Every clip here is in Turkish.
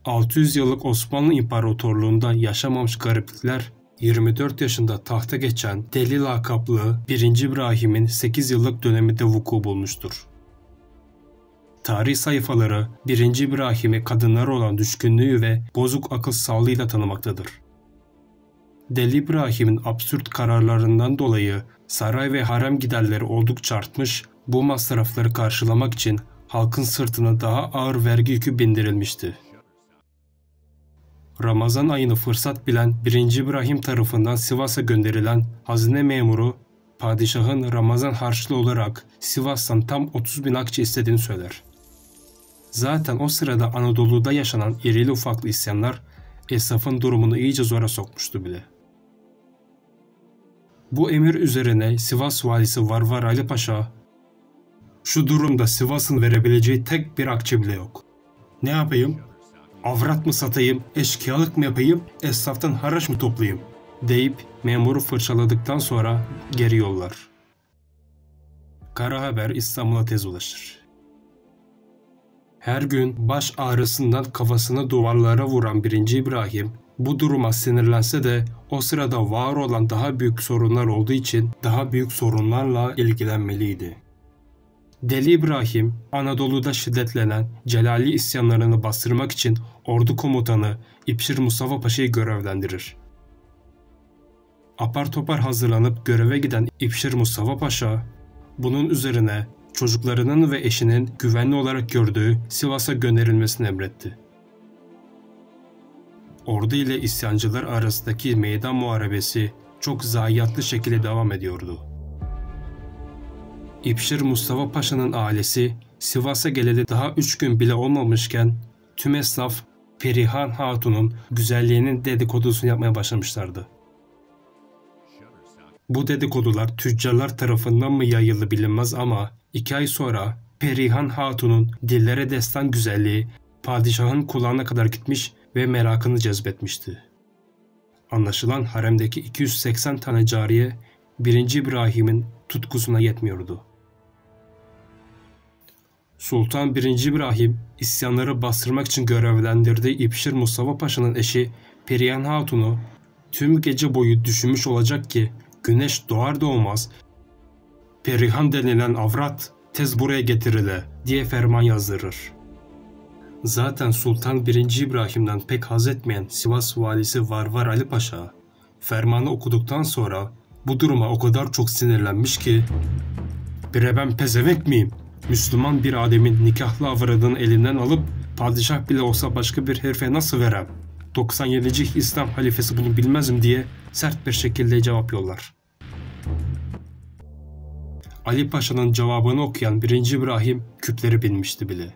600 yıllık Osmanlı İmparatorluğu'nda yaşamamış gariplikler, 24 yaşında tahta geçen Deli lakaplı 1. İbrahim'in 8 yıllık döneminde vuku bulmuştur. Tarih sayfaları 1. İbrahim'i kadınlara olan düşkünlüğü ve bozuk akıl sağlığıyla tanımaktadır. Deli İbrahim'in absürt kararlarından dolayı saray ve harem giderleri oldukça artmış, bu masrafları karşılamak için halkın sırtına daha ağır vergi yükü bindirilmişti. Ramazan ayını fırsat bilen 1. İbrahim tarafından Sivas'a gönderilen hazine memuru, padişahın Ramazan harçlığı olarak Sivas'tan tam 30.000 akçe istediğini söyler. Zaten o sırada Anadolu'da yaşanan irili ufaklı isyanlar esnafın durumunu iyice zora sokmuştu bile. Bu emir üzerine Sivas valisi Varvar Ali Paşa, "Şu durumda Sivas'ın verebileceği tek bir akçe bile yok. Ne yapayım? Avrat mı satayım, eşkıyalık mı yapayım, esnaftan haraç mı toplayayım?" deyip memuru fırçaladıktan sonra geri yollar. Kara haber İstanbul'a tez ulaşır. Her gün baş ağrısından kafasını duvarlara vuran 1. İbrahim, bu duruma sinirlense de o sırada var olan daha büyük sorunlar olduğu için daha büyük sorunlarla ilgilenmeliydi. Deli İbrahim, Anadolu'da şiddetlenen Celali isyanlarını bastırmak için ordu komutanı İpşir Mustafa Paşa'yı görevlendirir. Apar topar hazırlanıp göreve giden İpşir Mustafa Paşa, bunun üzerine çocuklarının ve eşinin güvenli olarak gördüğü Sivas'a gönderilmesini emretti. Ordu ile isyancılar arasındaki meydan muharebesi çok zayiatlı şekilde devam ediyordu. İpşir Mustafa Paşa'nın ailesi Sivas'a geleli daha 3 gün bile olmamışken tüm esnaf Perihan Hatun'un güzelliğinin dedikodusunu yapmaya başlamışlardı. Bu dedikodular tüccarlar tarafından mı yayıldı bilinmez ama 2 ay sonra Perihan Hatun'un dillere destan güzelliği padişahın kulağına kadar gitmiş ve merakını cezbetmişti. Anlaşılan haremdeki 280 tane cariye 1. İbrahim'in tutkusuna yetmiyordu. Sultan 1. İbrahim isyanları bastırmak için görevlendirdiği İpşir Mustafa Paşa'nın eşi Perihan Hatun'u tüm gece boyu düşünmüş olacak ki güneş doğar doğmaz "Perihan denilen avrat tez buraya getirile" diye ferman yazdırır. Zaten Sultan 1. İbrahim'den pek haz etmeyen Sivas valisi Varvar Ali Paşa, fermanı okuduktan sonra bu duruma o kadar çok sinirlenmiş ki "Bire ben pezevenk miyim? Müslüman bir ademin nikahlı avradını elinden alıp padişah bile olsa başka bir herife nasıl verem? 97. İslam halifesi bunu bilmezim" diye sert bir şekilde cevap yollar. Ali Paşa'nın cevabını okuyan 1. İbrahim küpleri binmişti bile.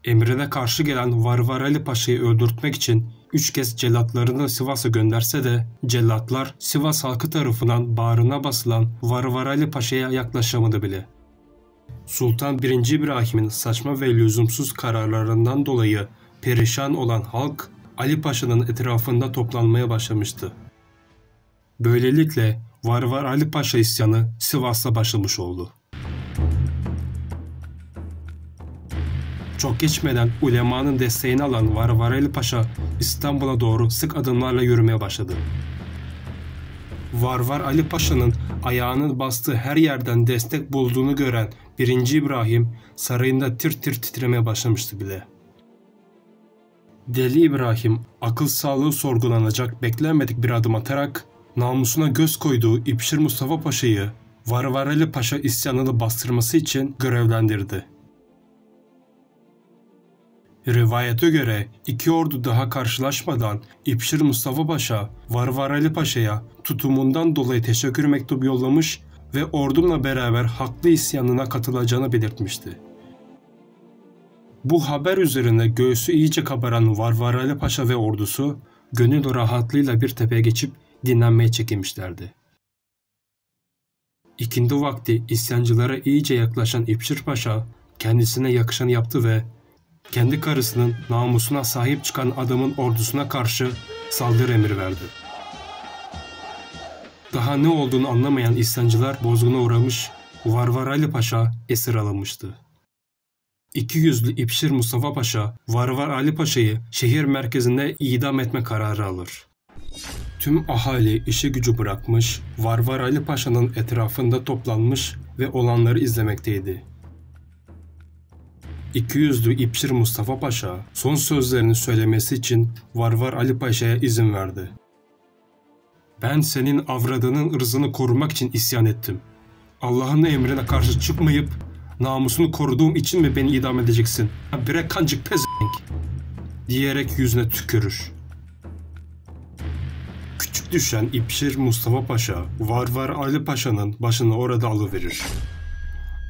Emrine karşı gelen Varvar Ali Paşa'yı öldürtmek için 3 kez cellatlarını Sivas'a gönderse de cellatlar Sivas halkı tarafından bağrına basılan Varvar Ali Paşa'ya yaklaşamadı bile. Sultan 1. İbrahim'in saçma ve lüzumsuz kararlarından dolayı perişan olan halk Ali Paşa'nın etrafında toplanmaya başlamıştı. Böylelikle Varvar Ali Paşa isyanı Sivas'ta başlamış oldu. Çok geçmeden ulemanın desteğini alan Varvar Ali Paşa İstanbul'a doğru sık adımlarla yürümeye başladı. Varvar Ali Paşa'nın ayağının bastığı her yerden destek bulduğunu gören 1. İbrahim sarayında tir tir titremeye başlamıştı bile. Deli İbrahim akıl sağlığı sorgulanacak beklenmedik bir adım atarak namusuna göz koyduğu İpşir Mustafa Paşa'yı Varvar Ali Paşa isyanını bastırması için görevlendirdi. Rivayete göre 2 ordu daha karşılaşmadan İpşir Mustafa Paşa Varvar Ali Paşa'ya tutumundan dolayı teşekkür mektubu yollamış ve ordumla beraber haklı isyanına katılacağını belirtmişti. Bu haber üzerine göğsü iyice kabaran Varvar Ali Paşa ve ordusu gönül rahatlığıyla bir tepeye geçip dinlenmeye çekilmişlerdi. İkindi vakti isyancılara iyice yaklaşan İpşir Paşa kendisine yakışanı yaptı ve kendi karısının namusuna sahip çıkan adamın ordusuna karşı saldırı emri verdi. Daha ne olduğunu anlamayan isyancılar bozguna uğramış, Varvar Ali Paşa esir alınmıştı. İkiyüzlü İpşir Mustafa Paşa, Varvar Ali Paşa'yı şehir merkezinde idam etme kararı alır. Tüm ahali işi gücü bırakmış, Varvar Ali Paşa'nın etrafında toplanmış ve olanları izlemekteydi. İkiyüzlü İpşir Mustafa Paşa son sözlerini söylemesi için Varvar Ali Paşa'ya izin verdi. "Ben senin avradının ırzını korumak için isyan ettim. Allah'ın emrine karşı çıkmayıp namusunu koruduğum için mi beni idam edeceksin? Bre kancık pezevenk!" diyerek yüzüne tükürür. Küçük düşen İpşir Mustafa Paşa, Varvar Ali Paşa'nın başını orada alıverir.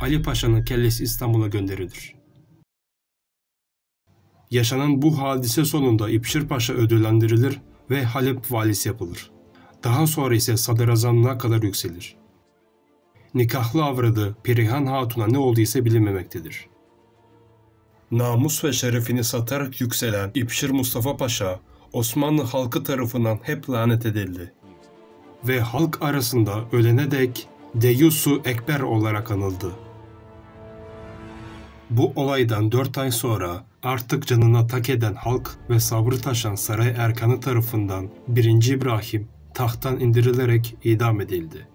Ali Paşa'nın kellesi İstanbul'a gönderilir. Yaşanan bu hadise sonunda İpşir Paşa ödüllendirilir ve Halep valisi yapılır. Daha sonra ise sadrazamlığa kadar yükselir. Nikahlı avradı Perihan Hatun'a ne olduysa bilinmemektedir. Namus ve şerefini satarak yükselen İpşir Mustafa Paşa, Osmanlı halkı tarafından hep lanet edildi. Ve halk arasında ölene dek Deyyus-u Ekber olarak anıldı. Bu olaydan 4 ay sonra artık canına tak eden halk ve sabrı taşan saray erkanı tarafından 1. İbrahim tahttan indirilerek idam edildi.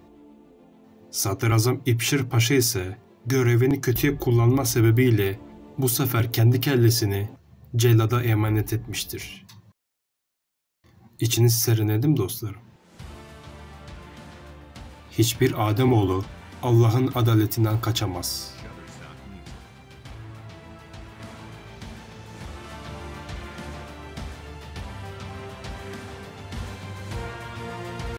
Sadrazam İpşir Paşa ise görevini kötüye kullanma sebebiyle bu sefer kendi kellesini cellada emanet etmiştir. İçiniz serinledi mi dostlarım? Hiçbir Ademoğlu Allah'ın adaletinden kaçamaz.